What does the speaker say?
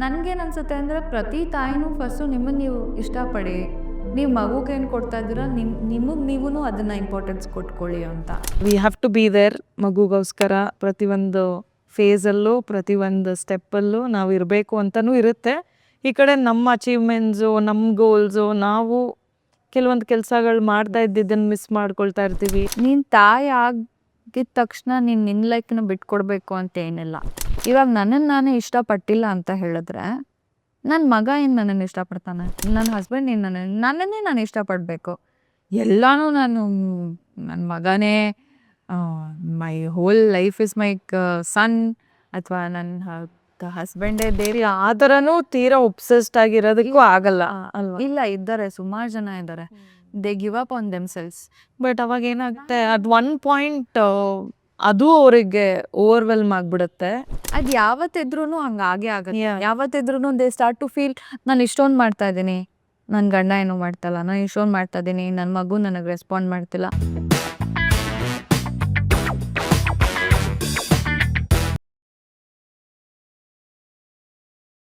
ನನ್ಗೇನು ಅನ್ಸುತ್ತೆ ಅಂದರೆ ಪ್ರತಿ ತಾಯಿನೂ ಫಸ್ಟು ನಿಮ್ಮನ್ನು ನೀವು ಇಷ್ಟಪಡಿ. ನೀವು ಮಗುಗೆ ಏನು ಕೊಡ್ತಾ ಇದ್ದೀರಾ ನಿಮಗೆ ನೀವೂ ಅದನ್ನು ಇಂಪಾರ್ಟೆನ್ಸ್ ಕೊಟ್ಕೊಳ್ಳಿ ಅಂತ. We have to be there ಮಗುಗೋಸ್ಕರ ಪ್ರತಿಯೊಂದು ಫೇಸಲ್ಲೂ ಪ್ರತಿಯೊಂದು ಸ್ಟೆಪ್ಪಲ್ಲೂ ನಾವು ಇರಬೇಕು ಅಂತಲೂ ಇರುತ್ತೆ. ಈ ಕಡೆ ನಮ್ಮ ಅಚೀವ್ಮೆಂಟ್ಸು ನಮ್ಮ ಗೋಲ್ಸು ನಾವು ಕೆಲವೊಂದು ಕೆಲಸಗಳು ಮಾಡ್ತಾ ಇದ್ದಿದ್ದನ್ನು ಮಿಸ್ ಮಾಡ್ಕೊಳ್ತಾ ಇರ್ತೀವಿ. ನೀನು ತಾಯಿ ಆಗಿದ ತಕ್ಷಣ ನೀನು ನಿನ್ನ ಲೈಫ್ನ ಬಿಟ್ಕೊಡ್ಬೇಕು ಅಂತ ಏನಿಲ್ಲ. ಇವಾಗ ನನ್ನನ್ನು ನಾನೇ ಇಷ್ಟಪಟ್ಟಿಲ್ಲ ಅಂತ ಹೇಳಿದ್ರೆ ನನ್ನ ಮಗ ಏನು ನನ್ನನ್ನು ಇಷ್ಟಪಡ್ತಾನೆ, ನನ್ನ ಹಸ್ಬೆಂಡ್ ಏನು ನನ್ನನ್ನೇ ನಾನು ಇಷ್ಟಪಡಬೇಕು. ಎಲ್ಲನೂ ನಾನು ನನ್ನ ಮಗನೇ, my whole life is my son ಅಥವಾ ನನ್ನ ಹಸ್ಬೆಂಡೇ ದೇರಿ ಆ ಥರನೂ ತೀರಾ ಒಬ್ಸೆಸ್ಡ್ ಆಗಿರೋದಕ್ಕೂ ಆಗಲ್ಲ ಅಲ್ವಾ? ಇಲ್ಲ, ಇದ್ದಾರೆ, ಸುಮಾರು ಜನ ಇದ್ದಾರೆ. They give up on themselves. But ಅವಾಗ ಏನಾಗುತ್ತೆ, ಅಟ್ ಒನ್ ಪಾಯಿಂಟ್ ಅದು ಅವರಿಗೆ ಓವರ್ವೆಲ್ಮ್ ಆಗಿಬಿಡುತ್ತೆ. ಅದು ಯಾವತ್ತಿದ್ರೂ ಹಂಗಾಗೇ ಆಗುತ್ತೆ. ಯಾವತ್ತಿದ್ರೂ ದೇ ಸ್ಟಾರ್ಟ್ ಟು ಫೀಲ್ ನಾನು ಇಷ್ಟೊಂದು ಮಾಡ್ತಾ ಇದ್ದೀನಿ, ನನ್ನ ಗಂಡ ಏನೂ ಮಾಡ್ತಾಯಿಲ್ಲ, ನಾನು ಇಷ್ಟೊಂದು ಮಾಡ್ತಾ ಇದ್ದೀನಿ, ನನ್ನ ಮಗು ನನಗೆ ರೆಸ್ಪಾಂಡ್ ಮಾಡ್ತಿಲ್ಲ.